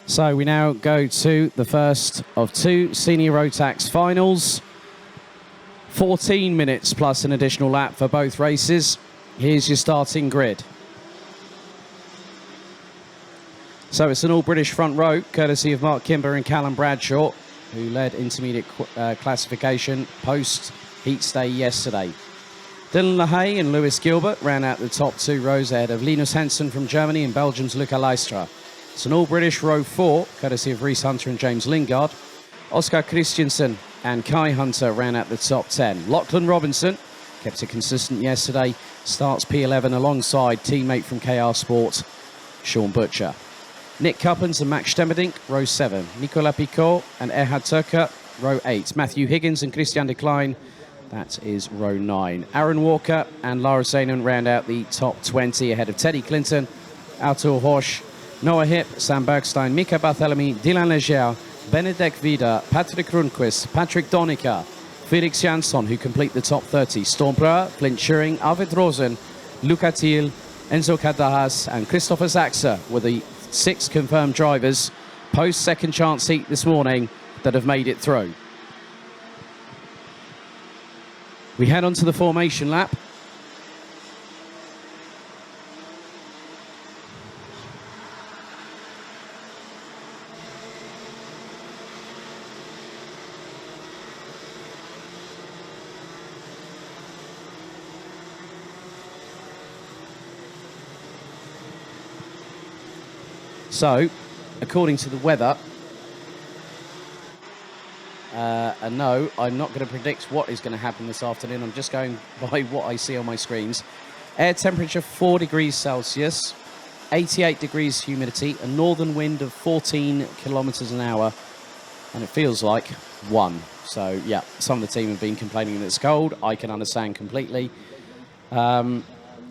So we now go to the first of two senior Rotax finals. 14 minutes plus an additional lap for both races. Here's your starting grid. So it's an all-British front row, courtesy of Mark Kimber and Callum Bradshaw, who led intermediate classification post-heat stay yesterday. Dylan LaHaye and Lewis Gilbert ran out the top two rows ahead of Linus Hansen from Germany and Belgium's Luca Leistra. It's an all-British row 4, courtesy of Rhys Hunter and James Lingard. Oscar Christiansen and Kai Hunter ran out the top 10. Lachlan Robinson kept it consistent yesterday, starts P11 alongside teammate from KR Sport, Sean Butcher. Nick Cuppins and Max Stemmerdink, row 7. Nicolas Picot and Erhard Turker, row 8. Matthew Higgins and Christian de Klein, that is row 9. Aaron Walker and Lara Zanen round out the top 20 ahead of Teddy Clinton, Artur Horsch, Noah Hipp, Sam Bergstein, Mika Barthelemy, Dylan Leger, Benedek Vida, Patrick Rundqvist, Patrick Donica, Felix Jansson, who complete the top 30. Storm Breuer, Flint Schuring, Arvid Rosen, Luca Thiel, Enzo Cadahas and Christopher Zaxa were the 6 confirmed drivers post-second chance heat this morning that have made it through. We head on to the formation lap. So, according to the weather, and no, I'm not going to predict what is going to happen this afternoon. I'm just going by what I see on my screens. Air temperature 4 degrees Celsius, 88 degrees humidity, a northern wind of 14 kilometers an hour, and it feels like 1. So, yeah, some of the team have been complaining that it's cold. I can understand completely. And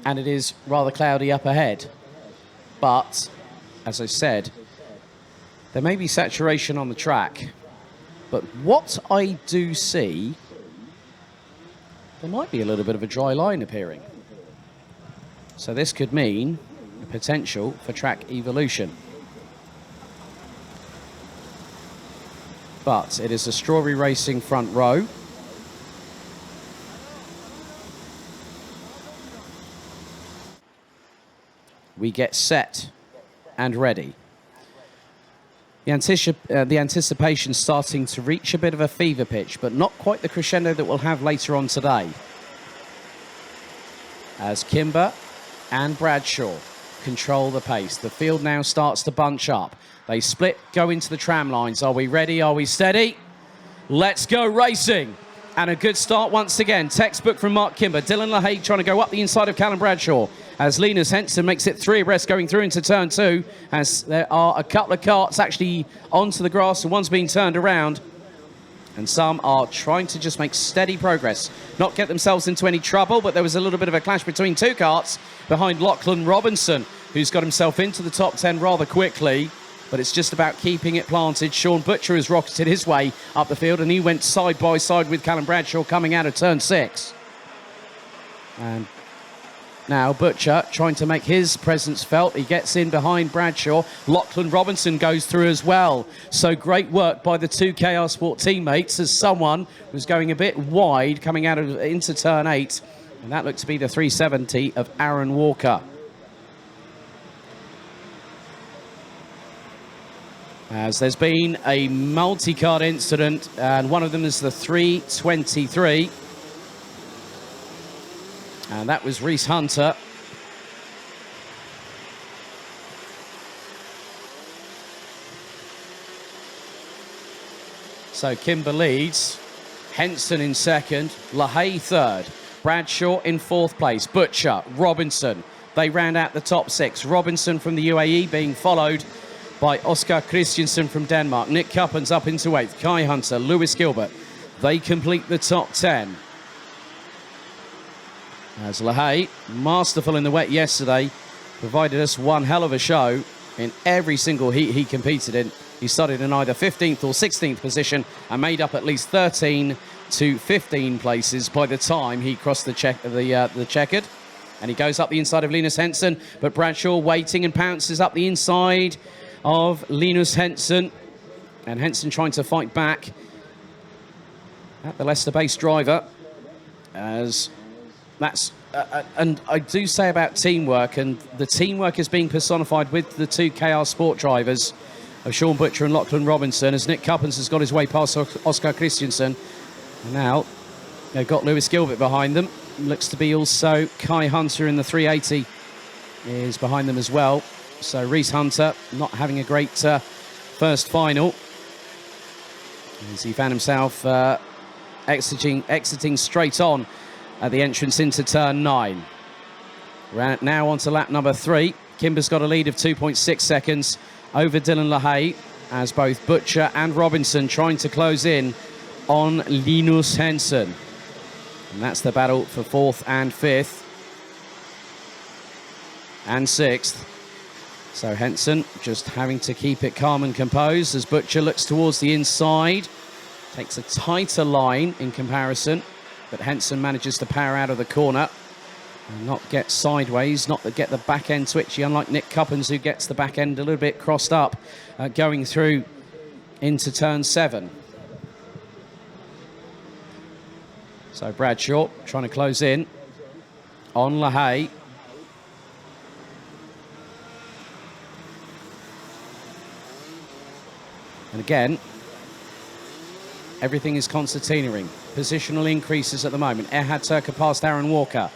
it is rather cloudy up ahead. But as I said, there may be saturation on the track, but what I do see, there might be a little bit of a dry line appearing. So this could mean a potential for track evolution. But it is a Strawberry Racing front row. We get set and ready. The anticipation starting to reach a bit of a fever pitch, but not quite the crescendo that we'll have later on today. As Kimber and Bradshaw control the pace, the field now starts to bunch up. They split, go into the tram lines. Are we ready? Are we steady? Let's go racing. And a good start once again. Textbook from Mark Kimber. Dylan LaHaye trying to go up the inside of Callum Bradshaw as Linus Henson makes it 3 abreast going through into turn 2, as there are a couple of carts actually onto the grass and one's being turned around. And some are trying to just make steady progress, not get themselves into any trouble, but there was a little bit of a clash between 2 carts behind Lachlan Robinson, who's got himself into the top 10 rather quickly. But it's just about keeping it planted. Sean Butcher has rocketed his way up the field, and he went side by side with Callum Bradshaw coming out of turn 6. And now Butcher trying to make his presence felt. He gets in behind Bradshaw. Lachlan Robinson goes through as well. So great work by the 2 KR Sport teammates as someone was going a bit wide coming out of into turn 8. And that looked to be the 370 of Aaron Walker. As there's been a multi-card incident, and one of them is the 323. And that was Rhys Hunter. So Kimber leads, Henson in second, LaHaye third, Bradshaw in 4th place, Butcher, Robinson. They round out the top 6. Robinson from the UAE being followed by Oscar Christiansen from Denmark. Nick Cuppins up into 8th. Kai Hunter, Lewis Gilbert. They complete the top 10. As LaHaye, masterful in the wet yesterday, provided us one hell of a show in every single heat he competed in. He started in either 15th or 16th position and made up at least 13 to 15 places by the time he crossed the checkered. And he goes up the inside of Linus Henson, but Bradshaw waiting and pounces up the inside of Linus Henson. And Henson trying to fight back at the Leicester-based driver. As that's, and I do say about teamwork, and the teamwork is being personified with the two KR Sport drivers of Sean Butcher and Lachlan Robinson, as Nick Cuppins has got his way past Oscar Christensen. And now they've got Lewis Gilbert behind them. Looks to be also Kai Hunter in the 380 is behind them as well. So Reese Hunter not having a great first final, as he found himself exiting straight on at the entrance into turn 9. We're now on to lap number 3. Kimber's got a lead of 2.6 seconds over Dylan LaHaye, as both Butcher and Robinson trying to close in on Linus Henson. And that's the battle for 4th and 5th and 6th. So Henson just having to keep it calm and composed as Butcher looks towards the inside. Takes a tighter line in comparison, but Henson manages to power out of the corner and not get sideways, not get the back end twitchy, unlike Nick Cuppins, who gets the back end a little bit crossed up going through into turn 7. So Bradshaw trying to close in on LaHaye. And again, everything is concertinaing. Positional increases at the moment. Erhard Turker past Aaron Walker,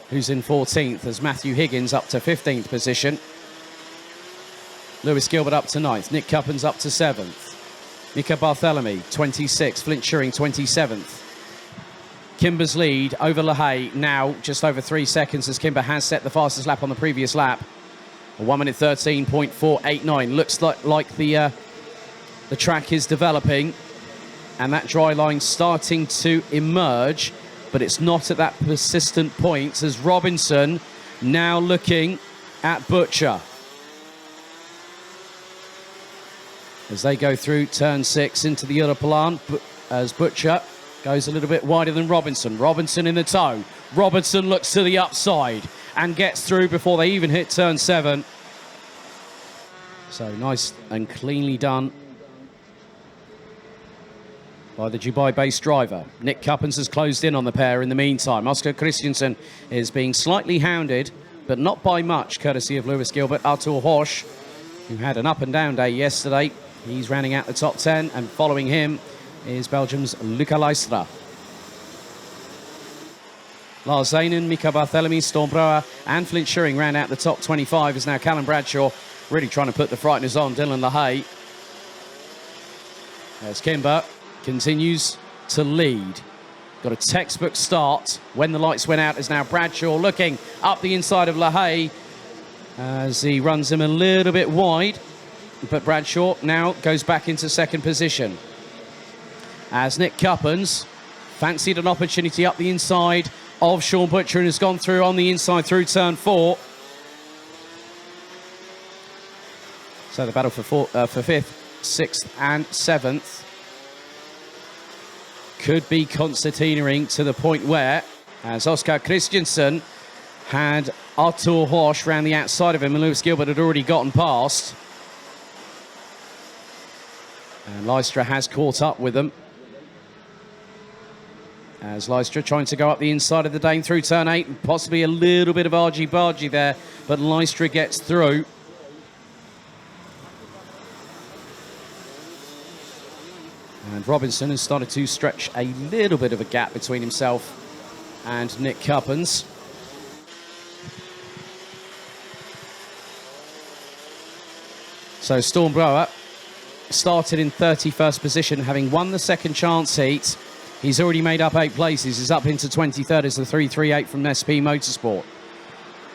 who's in 14th, as Matthew Higgins up to 15th position. Lewis Gilbert up to 9th. Nick Cuppins up to 7th. Mika Barthélemy, 26th. Flint Schuring, 27th. Kimber's lead over LaHaye now just over 3 seconds, as Kimber has set the fastest lap on the previous lap. 1 minute 13.489. Looks like the track is developing, and that dry line starting to emerge, but it's not at that persistent point, as Robinson now looking at Butcher as they go through turn 6 into the Europelan, as Butcher goes a little bit wider than Robinson. Robinson in the tow. Robinson looks to the upside and gets through before they even hit turn 7. So nice and cleanly done by the Dubai-based driver. Nick Cuppins has closed in on the pair in the meantime. Oscar Christensen is being slightly hounded, but not by much, courtesy of Lewis Gilbert. Artur Horsch, who had an up-and-down day yesterday, he's rounding out the top 10, and following him is Belgium's Luca Leistra. Lars Zanen, Mika Barthélemy, Storm Brouwer and Flint Schuring round out the top 25, as now Callum Bradshaw really trying to put the frighteners on Dylan LaHaye. As Kimber continues to lead. Got a textbook start when the lights went out, as now Bradshaw looking up the inside of LaHaye as he runs him a little bit wide, but Bradshaw now goes back into second position, as Nick Cuppins fancied an opportunity up the inside of Sean Butcher and has gone through on the inside through turn 4. So the battle for 5th, 6th and 7th could be concertinaing to the point where, as Oscar Christensen had Artur Horsch round the outside of him, and Lewis Gilbert had already gotten past. And Leistra has caught up with them, as Leistra trying to go up the inside of the Dane through turn 8, and possibly a little bit of argy-bargy there, but Leistra gets through. And Robinson has started to stretch a little bit of a gap between himself and Nick Cuppins. So Storm Brouwer started in 31st position, having won the second chance heat. He's already made up 8 places. He's up into 23rd as the 338 from SP Motorsport.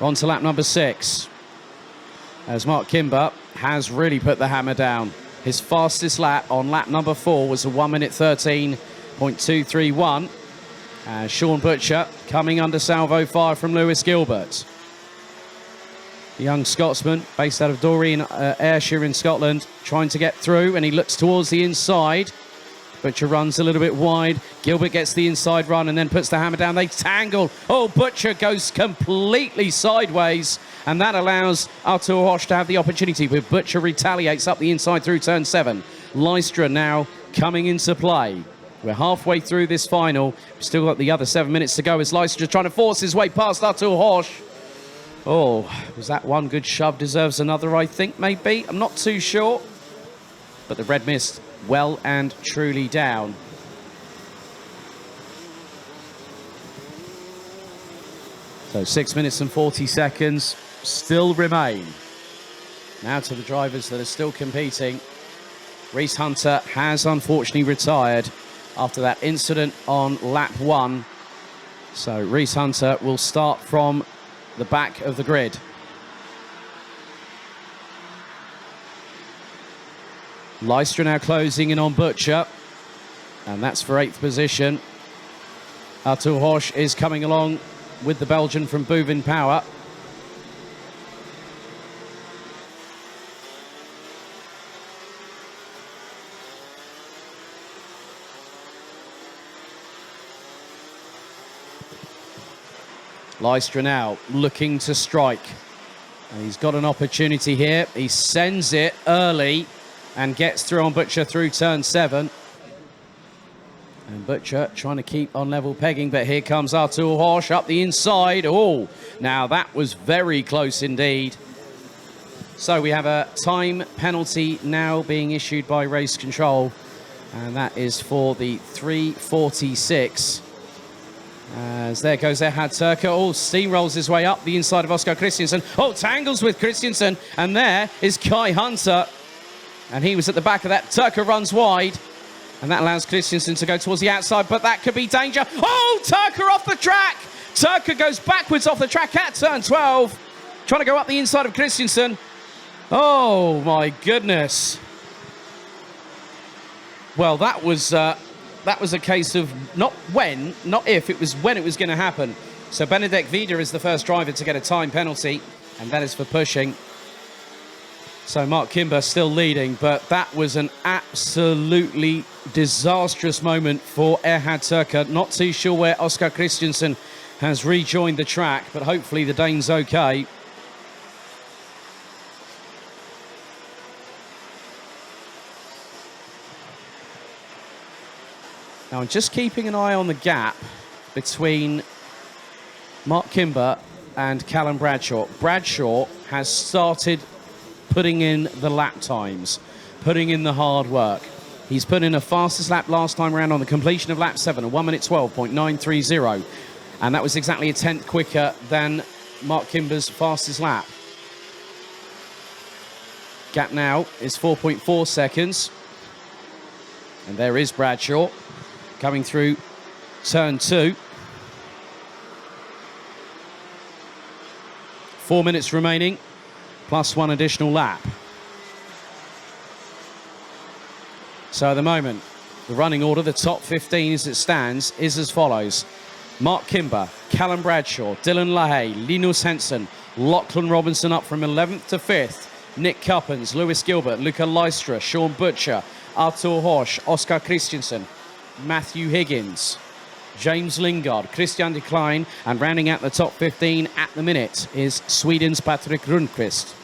On to lap number 6, as Mark Kimber has really put the hammer down. His fastest lap on lap number 4 was a 1 minute 13.231. Sean Butcher coming under salvo fire from Lewis Gilbert. The young Scotsman, based out of Doreen, Ayrshire in Scotland, trying to get through, and he looks towards the inside Butcher runs a little bit wide. Gilbert gets the inside run and then puts the hammer down. They tangle. Oh, Butcher goes completely sideways. And that allows Artur Hosch to have the opportunity. But Butcher retaliates up the inside through turn 7. Lystra now coming into play. We're halfway through this final. We've still got the other 7 minutes to go as Lystra trying to force his way past Artur Hosch. Oh, was that one good shove? Deserves another, I think, maybe. I'm not too sure. But the red mist well and truly down. So 6 minutes and 40 seconds still remain. Now to the drivers that are still competing. Reese Hunter has unfortunately retired after that incident on lap 1. So Reese Hunter will start from the back of the grid. Lystra now closing in on Butcher, and that's for 8th position. Artur Hosch is coming along with the Belgian from Bouvin Power. Lystra now looking to strike. And he's got an opportunity here. He sends it early and gets through on Butcher through turn 7. And Butcher trying to keep on level pegging, but here comes Artur Hosch up the inside. Oh, now that was very close indeed. So we have a time penalty now being issued by Race Control, and that is for the 3:46. As there goes Erhard Turker. Oh, steamrolls his way up the inside of Oscar Christiansen. Oh, tangles with Christiansen. And there is Kai Hunter. And he was at the back of that. Turker runs wide. And that allows Christiansen to go towards the outside. But that could be danger. Oh, Turker off the track. Turker goes backwards off the track at turn 12. Trying to go up the inside of Christiansen. Oh, my goodness. Well, that was a case of not when, not if, it was when it was going to happen. So Benedek Vida is the first driver to get a time penalty, and that is for pushing. So Mark Kimber still leading, but that was an absolutely disastrous moment for Erhard Turker. Not too sure where Oscar Christiansen has rejoined the track, but hopefully the Dane's okay. Now, I'm just keeping an eye on the gap between Mark Kimber and Callum Bradshaw. Bradshaw has started putting in the lap times, putting in the hard work. He's put in a fastest lap last time around on the completion of lap 7, a 1:12.930. And that was exactly a tenth quicker than Mark Kimber's fastest lap. Gap now is 4.4 seconds. And there is Bradshaw coming through turn 2. 4 minutes remaining, plus 1 additional lap. So at the moment, the running order, the top 15 as it stands, is as follows. Mark Kimber, Callum Bradshaw, Dylan LaHaye, Linus Henson, Lachlan Robinson up from 11th to 5th, Nick Cuppins, Lewis Gilbert, Luca Lystra, Sean Butcher, Artur Hosch, Oscar Christiansen, Matthew Higgins, James Lingard, Christian de Klein, and rounding out the top 15 at the minute is Sweden's Patrick Rundqvist.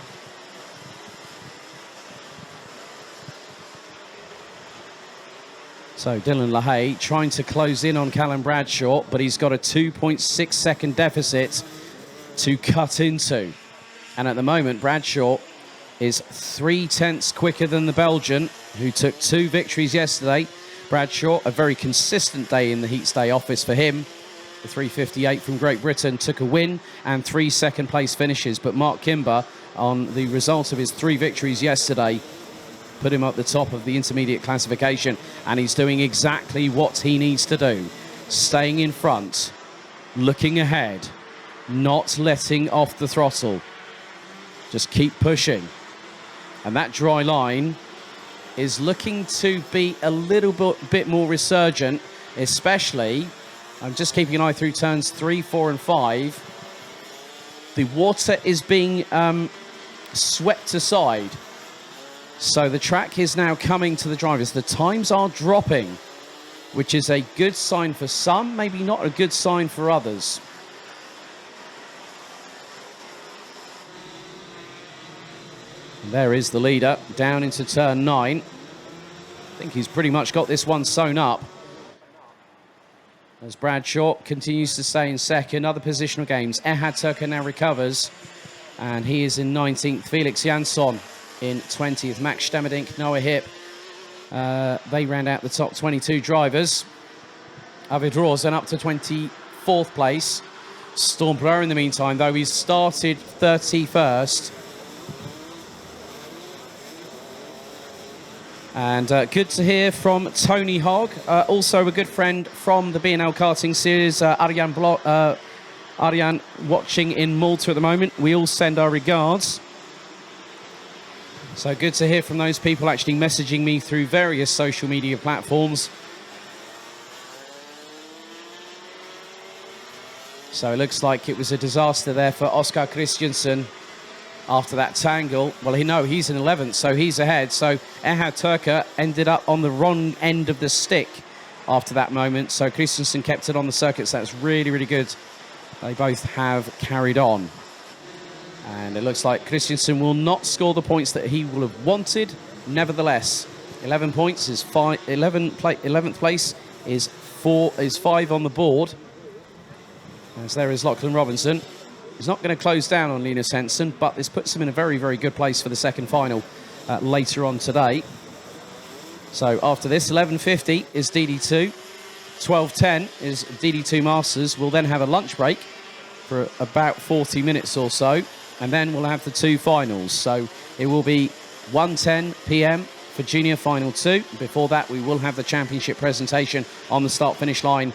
So Dylan LaHaye trying to close in on Callum Bradshaw, but he's got a 2.6 second deficit to cut into. And at the moment, Bradshaw is 3/10 quicker than the Belgian, who took 2 victories yesterday. Bradshaw, a very consistent day in the heat stay office for him. The 3:58 from Great Britain took a win and 3 second place finishes. But Mark Kimber, on the result of his 3 victories yesterday, put him up the top of the intermediate classification, and he's doing exactly what he needs to do. Staying in front, looking ahead, not letting off the throttle. Just keep pushing. And that dry line is looking to be a little bit more resurgent, especially, I'm just keeping an eye through turns 3, 4 and 5. The water is being swept aside. So the track is now coming to the drivers. The times are dropping, which is a good sign for some, maybe not a good sign for others. And there is the leader down into turn 9. I think he's pretty much got this one sewn up. As Bradshaw continues to stay in second. Other positional games. Ehad Turker now recovers, and he is in 19th. Felix Jansson in 20th. Max Stemerdink, Noah Hipp. They round out the top 22 drivers. Arvid Rosen up to 24th place. Storm Blur in the meantime, though, he's started 31st. And good to hear from Tony Hogg, also a good friend from the B&L karting series, Arjan watching in Malta at the moment. We all send our regards. So good to hear from those people actually messaging me through various social media platforms. So it looks like it was a disaster there for Oscar Christiansen after that tangle. Well, he's in 11th, so he's ahead. So Ehad Turker ended up on the wrong end of the stick after that moment. So Christensen kept it on the circuit, so that's really, really good. They both have carried on. And it looks like Christensen will not score the points that he will have wanted. Nevertheless, 11 points is 11th place is 5 on the board. As there is Lachlan Robinson. He's not going to close down on Linus Henson, but this puts him in a very, very good place for the second final later on today. So after this, 11:50 is DD2. 12:10 is DD2 Masters. We'll then have a lunch break for about 40 minutes or so, and then we'll have the 2 finals. So it will be 1:10 p.m. for Junior Final 2. Before that, we will have the championship presentation on the start-finish line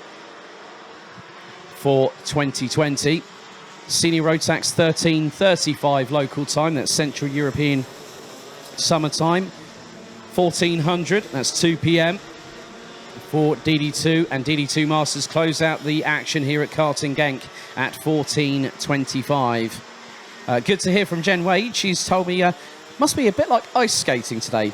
for 2020. Senior Road Tax 13:35 local time, that's Central European Summer Time. 1400, that's 2 p.m. for DD2, and DD2 Masters close out the action here at Karting Genk at 14:25. Good to hear from Jen Wade. She's told me must be a bit like ice skating today.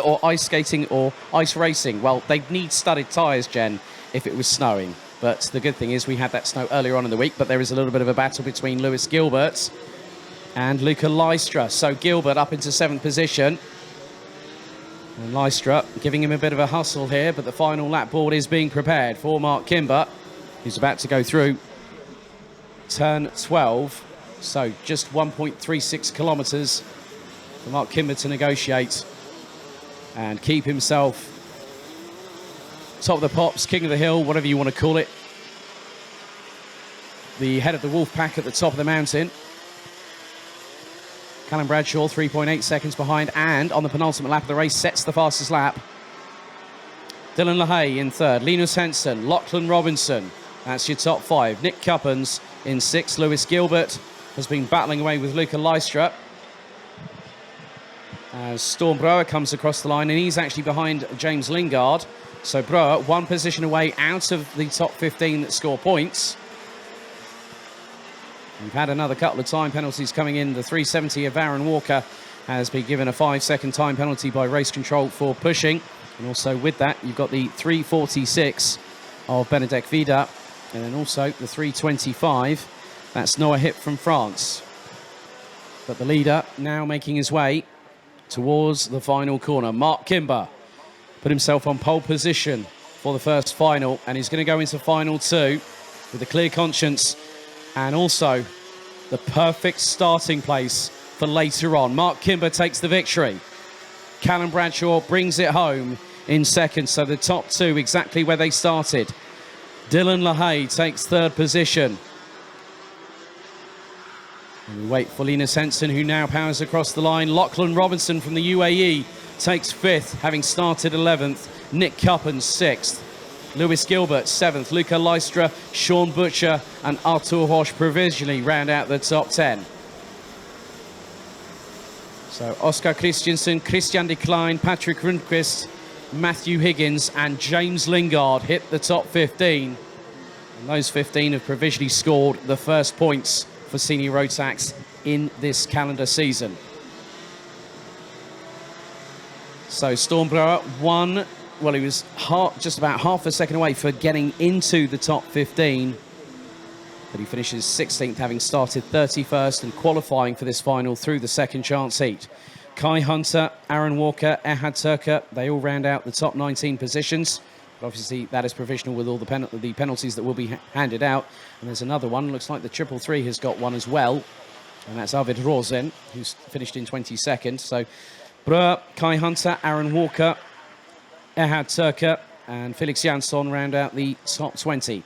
Or ice skating or ice racing. Well, they'd need studded tyres, Jen, if it was snowing. But the good thing is we had that snow earlier on in the week, but there is a little bit of a battle between Lewis Gilbert and Luca Lystra. So Gilbert up into 7th position. And Lystra giving him a bit of a hustle here, but the final lap board is being prepared for Mark Kimber, who's about to go through turn 12. So just 1.36 kilometres for Mark Kimber to negotiate and keep himself top of the pops, king of the hill, whatever you want to call it. The head of the wolf pack at the top of the mountain. Callum Bradshaw 3.8 seconds behind, and on the penultimate lap of the race sets the fastest lap. Dylan LaHaye in 3rd, Linus Henson, Lachlan Robinson. That's your top 5. Nick Cuppens in 6th. Lewis Gilbert has been battling away with Luca Lystra as Storm Broer comes across the line, and he's actually behind James Lingard. So Broer 1 position away out of the top 15 that score points. We've had another couple of time penalties coming in. The 370 of Aaron Walker has been given a 5-second time penalty by race control for pushing. And also with that, you've got the 346 of Benedek Vida. And then also the 325. That's Noah Hipp from France. But the leader now making his way towards the final corner. Mark Kimber put himself on pole position for the first final, and he's going to go into final 2 with a clear conscience and also the perfect starting place for later on. Mark Kimber takes the victory. Callum Bradshaw brings it home in second, so the top 2 exactly where they started. Dylan LaHaye takes 3rd position. And we wait for Linus Henson, who now powers across the line. Lachlan Robinson from the UAE takes 5th, having started 11th. Nick Cuppens 6th. Lewis Gilbert 7th. Luca Lystra, Sean Butcher and Artur Hosch provisionally round out the top 10. So Oscar Christiansen, Christian de Klein, Patrick Rundqvist, Matthew Higgins and James Lingard hit the top 15. And those 15 have provisionally scored the first points for Senior Road Tax in this calendar season. So Stormblower won. Well, he was just about half a second away for getting into the top 15. But he finishes 16th, having started 31st and qualifying for this final through the second chance heat. Kai Hunter, Aaron Walker, Ehad Turka, they all round out the top 19 positions. But obviously, that is provisional with all the penalties that will be handed out. And there's another one. Looks like the 333 has got one as well. And that's Arvid Rosen, who's finished in 22nd. So, Breur, Kai Hunter, Aaron Walker, Ehad Turka, and Felix Jansson round out the top 20.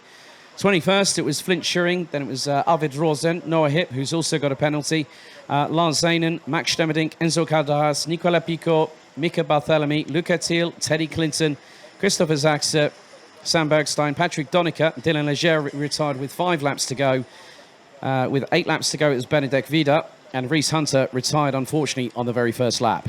21st, it was Flint Schuring, then it was Arvid Rosen, Noah Hipp, who's also got a penalty, Lars Zanen, Max Stemmerdink, Enzo Calderas, Nicola Pico, Mika Barthelemy, Luca Thiel, Teddy Clinton, Christopher Zaxter, Sam Bergstein, Patrick Donica, Dylan Leger retired with 5 laps to go. With 8 laps to go, it was Benedek Vida, and Reese Hunter retired, unfortunately, on the very first lap.